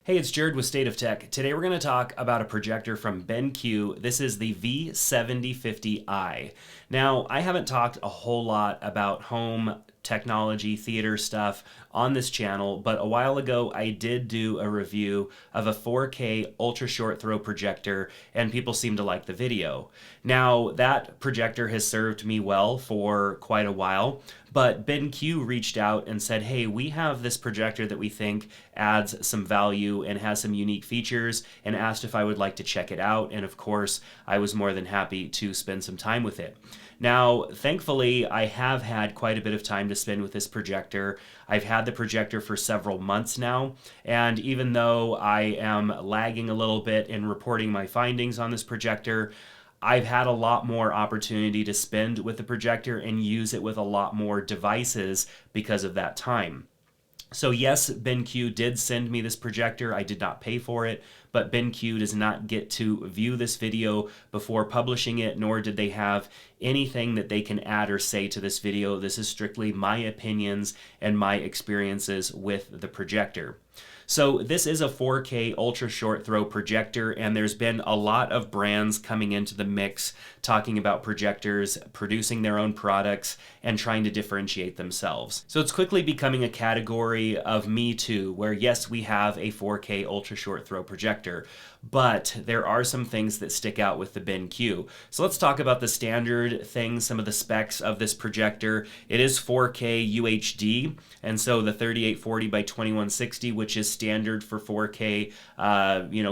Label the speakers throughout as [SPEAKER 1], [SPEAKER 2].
[SPEAKER 1] Hey, it's Jared with State of Tech. Today we're going to talk about a projector from BenQ. This is the V7050i. Now, I haven't talked a whole lot about home technology, theater stuff on this channel, but a while ago I did do a review of a 4K ultra short throw projector, and people seem to like the video. Now, that projector has served me well for quite a while, but BenQ reached out and said, hey, we have this projector that we think adds some value and has some unique features, and asked if I would like to check it out. And of course, I was more than happy to spend some time with it. Now, thankfully, I have had quite a bit of time to spend with this projector. I've had the projector for several months now, and even though I am lagging a little bit in reporting my findings on this projector, I've had a lot more opportunity to spend with the projector and use it with a lot more devices because of that time. So yes, BenQ did send me this projector. I did not pay for it, but BenQ does not get to view this video before publishing it, nor did they have anything that they can add or say to this video. This is strictly my opinions and my experiences with the projector. So this is a 4K ultra short throw projector, and there's been a lot of brands coming into the mix talking about projectors, producing their own products, and trying to differentiate themselves. So it's quickly becoming a category of Me Too, where yes, we have a 4K ultra short throw projector, but there are some things that stick out with the BenQ. So let's talk about the standard things, some of the specs of this projector. It is 4K UHD, and so the 3840 by 2160, which is standard for 4K,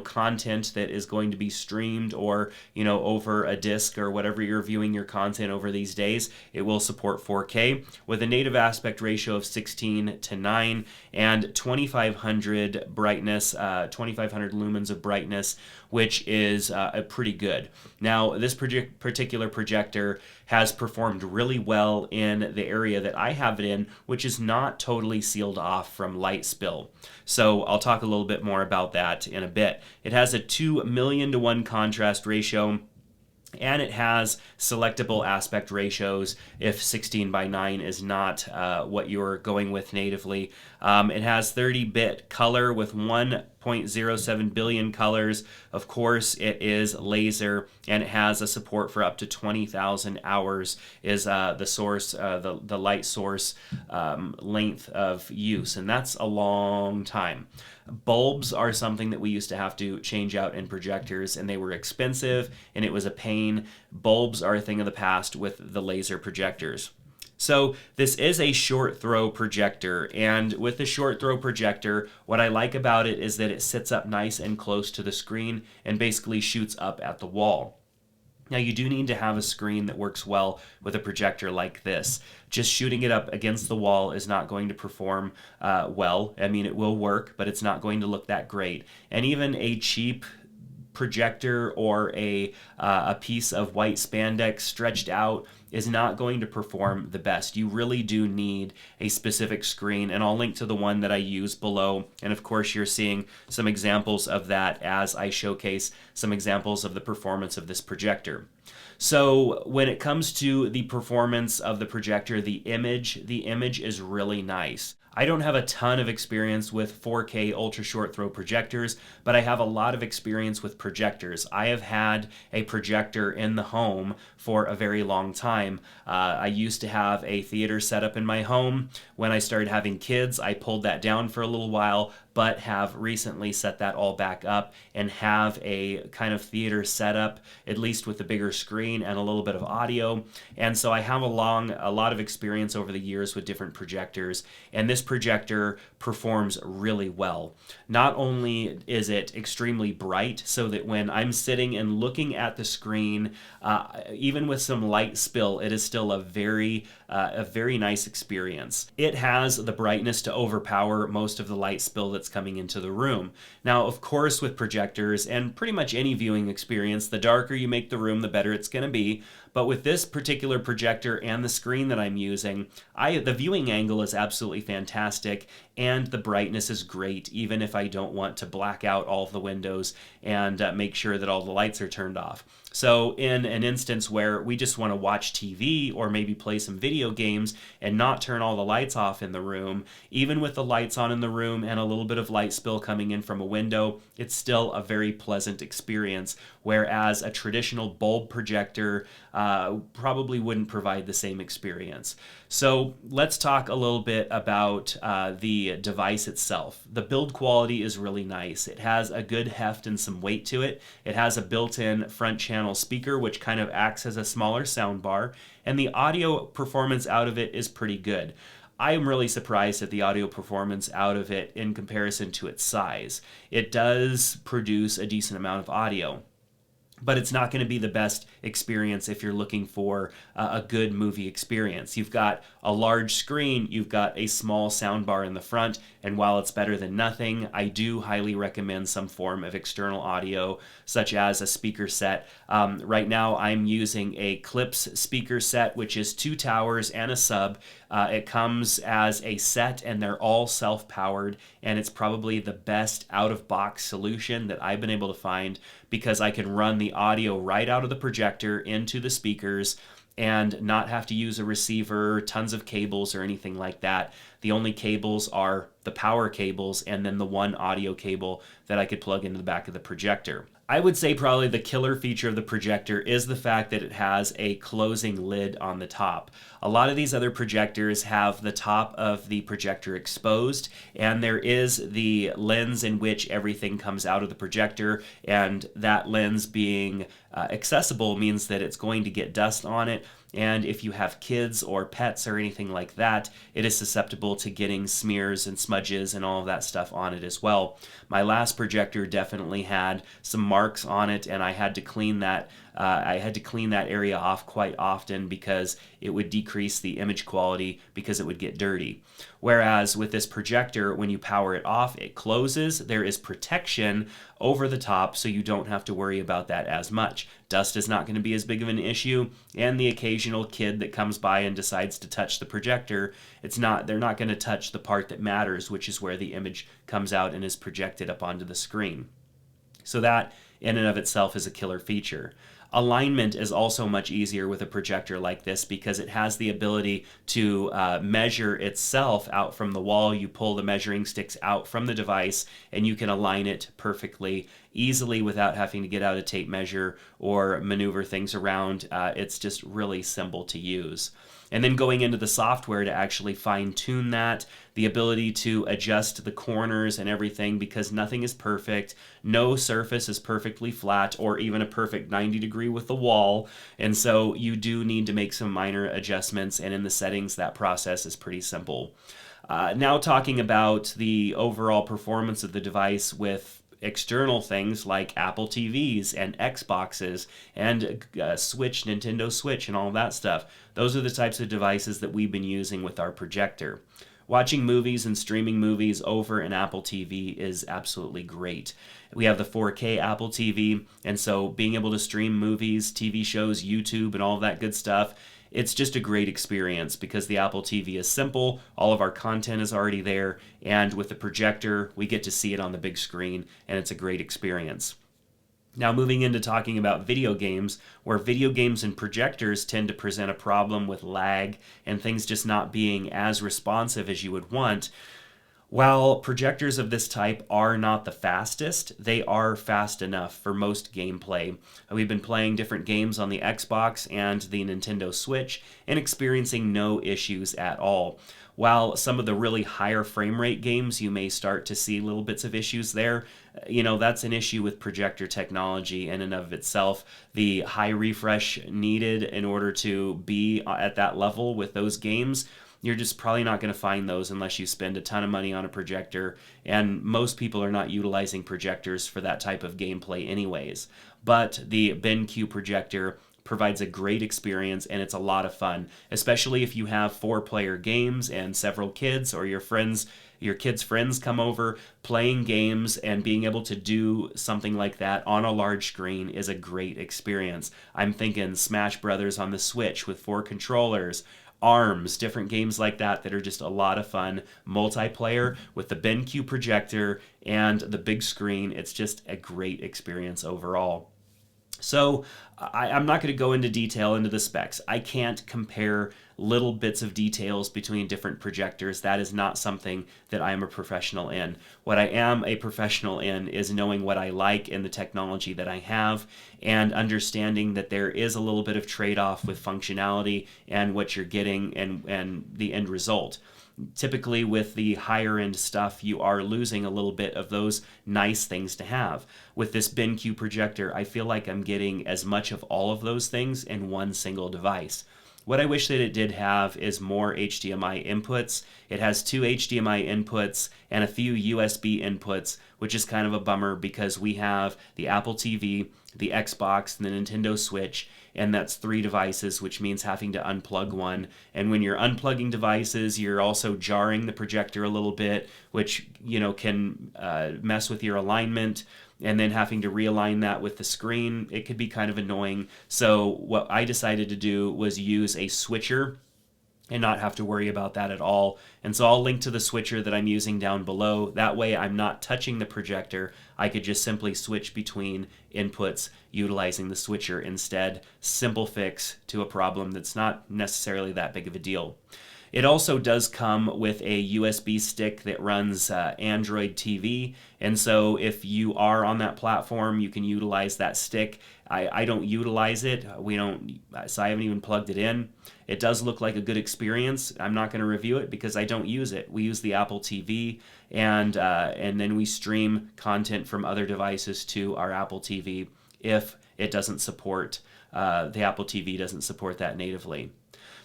[SPEAKER 1] content that is going to be streamed or, over a disc or whatever you're viewing your content over these days. It will support 4K with a native aspect ratio of 16:9 and 2500 brightness, 2500 lumens of brightness, which is pretty good. Now, this particular projector has performed really well in the area that I have it in, which is not totally sealed off from light spill. So I'll talk a little bit more about that in a bit. It has a 2,000,000:1 contrast ratio, and it has selectable aspect ratios if 16:9 is not what you're going with natively. It has 30-bit color with 1.07 billion colors. Of course, it is laser, and it has a support for up to 20,000 hours is the source, the light source length of use, and that's a long time. Bulbs are something that we used to have to change out in projectors, and they were expensive, and it was a pain. Bulbs are a thing of the past with the laser projectors. So this is a short throw projector, and with the short throw projector, what I like about it is that it sits up nice and close to the screen and basically shoots up at the wall. Now, you do need to have a screen that works well with a projector like this. Just shooting it up against the wall is not going to perform well. I mean, it will work, but it's not going to look that great. And even a cheap projector or a piece of white spandex stretched out is not going to perform the best. You really do need a specific screen, and I'll link to the one that I use below. And of course, you're seeing some examples of that as I showcase some examples of the performance of this projector. So when it comes to the performance of the projector, the image is really nice. I don't have a ton of experience with 4K ultra short throw projectors, but I have a lot of experience with projectors. I have had a projector in the home for a very long time. I used to have a theater setup in my home. When I started having kids, I pulled that down for a little while, but have recently set that all back up and have a kind of theater setup, at least with a bigger screen and a little bit of audio. And so I have a lot of experience over the years with different projectors, and this projector performs really well. Not only is it extremely bright, so that when I'm sitting and looking at the screen, even with some light spill, it is still a very nice experience. It has the brightness to overpower most of the light spill that's coming into the room. Now, of course, with projectors and pretty much any viewing experience, the darker you make the room, the better it's going to be. But with this particular projector and the screen that I'm using, the viewing angle is absolutely fantastic, and the brightness is great, even if I don't want to black out all of the windows and make sure that all the lights are turned off. So in an instance where we just want to watch TV or maybe play some video games and not turn all the lights off in the room, even with the lights on in the room and a little bit of light spill coming in from a window, it's still a very pleasant experience, whereas a traditional bulb projector probably wouldn't provide the same experience. So let's talk a little bit about the device itself. The build quality is really nice. It has a good heft and some weight to it. It has a built-in front channel speaker, which kind of acts as a smaller sound bar, and the audio performance out of it is pretty good. I am really surprised at the audio performance out of it in comparison to its size. It does produce a decent amount of audio, but it's not going to be the best experience if you're looking for a good movie experience. You've got a large screen, you've got a small sound bar in the front, and while it's better than nothing, I do highly recommend some form of external audio, such as a speaker set. Right now, I'm using a Clips speaker set, which is 2 towers and a sub. It comes as a set, and they're all self-powered, and it's probably the best out-of-box solution that I've been able to find, because I can run the audio right out of the projector into the speakers and not have to use a receiver, tons of cables, or anything like that. The only cables are the power cables and then the one audio cable that I could plug into the back of the projector. I would say probably the killer feature of the projector is the fact that it has a closing lid on the top. A lot of these other projectors have the top of the projector exposed, and there is the lens in which everything comes out of the projector, and that lens being accessible means that it's going to get dust on it, and if you have kids or pets or anything like that, it is susceptible to getting smears and smudges and all of that stuff on it as well. My last projector definitely had some marks on it, and I had to clean that area off quite often because it would decrease the image quality because it would get dirty. Whereas with this projector, when you power it off, it closes. There is protection over the top, so you don't have to worry about that as much. Dust is not going to be as big of an issue, and the occasional kid that comes by and decides to touch the projector, they're not going to touch the part that matters, which is where the image comes out and is projected up onto the screen. So that in and of itself is a killer feature. Alignment is also much easier with a projector like this because it has the ability to measure itself out from the wall. You pull the measuring sticks out from the device and you can align it perfectly, easily, without having to get out a tape measure or maneuver things around. It's just really simple to use. And then going into the software to actually fine-tune that, the ability to adjust the corners and everything, because nothing is perfect. No surface is perfectly flat or even a perfect 90 degree with the wall. And so you do need to make some minor adjustments, and in the settings, that process is pretty simple. Now talking about the overall performance of the device with external things like Apple TVs and Xboxes and Switch, Nintendo Switch, and all that stuff. Those are the types of devices that we've been using with our projector. Watching movies and streaming movies over an Apple TV is absolutely great. We have the 4K Apple TV, and so being able to stream movies, TV shows, YouTube, and all of that good stuff, it's just a great experience because the Apple TV is simple, all of our content is already there, and with the projector, we get to see it on the big screen, and it's a great experience. Now moving into talking about video games, where video games and projectors tend to present a problem with lag and things just not being as responsive as you would want. While projectors of this type are not the fastest, they are fast enough for most gameplay. We've been playing different games on the Xbox and the Nintendo Switch and experiencing no issues at all. While some of the really higher frame rate games, you may start to see little bits of issues there, that's an issue with projector technology in and of itself. The high refresh needed in order to be at that level with those games, you're just probably not going to find those unless you spend a ton of money on a projector, and most people are not utilizing projectors for that type of gameplay anyways. But the BenQ projector provides a great experience, and it's a lot of fun, especially if you have 4-player games and several kids, or your kids' friends come over. Playing games and being able to do something like that on a large screen is a great experience. I'm thinking Smash Brothers on the Switch with 4 controllers, ARMS, different games like that that are just a lot of fun. Multiplayer with the BenQ projector and the big screen. It's just a great experience overall. So I'm not going to go into detail into the specs. I can't compare little bits of details between different projectors. That is not something that I am a professional in. What I am a professional in is knowing what I like in the technology that I have, and understanding that there is a little bit of trade-off with functionality and what you're getting and the end result. Typically with the higher end stuff, you are losing a little bit of those nice things to have. With this BenQ projector, I feel like I'm getting as much of all of those things in one single device. What I wish that it did have is more HDMI inputs. It has 2 HDMI inputs and a few USB inputs, which is kind of a bummer because we have the Apple TV, the Xbox, and the Nintendo Switch, and that's 3 devices, which means having to unplug one. And when you're unplugging devices, you're also jarring the projector a little bit, which can mess with your alignment. And then having to realign that with the screen, it could be kind of annoying. So what I decided to do was use a switcher and not have to worry about that at all. And so I'll link to the switcher that I'm using down below. That way I'm not touching the projector. I could just simply switch between inputs utilizing the switcher instead. Simple fix to a problem that's not necessarily that big of a deal. It also does come with a USB stick that runs Android TV, and so if you are on that platform, you can utilize that stick. I don't utilize it. So I haven't even plugged it in. It does look like a good experience. I'm not going to review it because I don't use it. We use the Apple TV, and then we stream content from other devices to our Apple TV if it doesn't support, the Apple TV doesn't support that natively.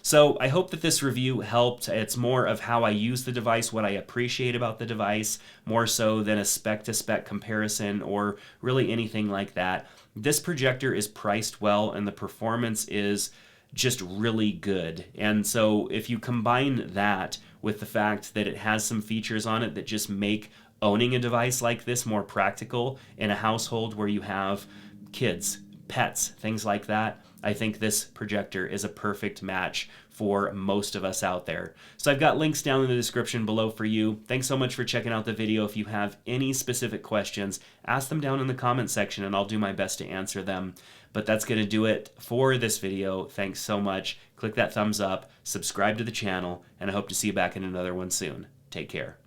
[SPEAKER 1] So I hope that this review helped. It's more of how I use the device, what I appreciate about the device, more so than a spec-to-spec comparison or really anything like that. This projector is priced well and the performance is just really good. And so if you combine that with the fact that it has some features on it that just make owning a device like this more practical in a household where you have kids, pets, things like that, I think this projector is a perfect match for most of us out there. So I've got links down in the description below for you. Thanks so much for checking out the video. If you have any specific questions, ask them down in the comment section and I'll do my best to answer them. But that's going to do it for this video. Thanks so much. Click that thumbs up, subscribe to the channel, and I hope to see you back in another one soon. Take care.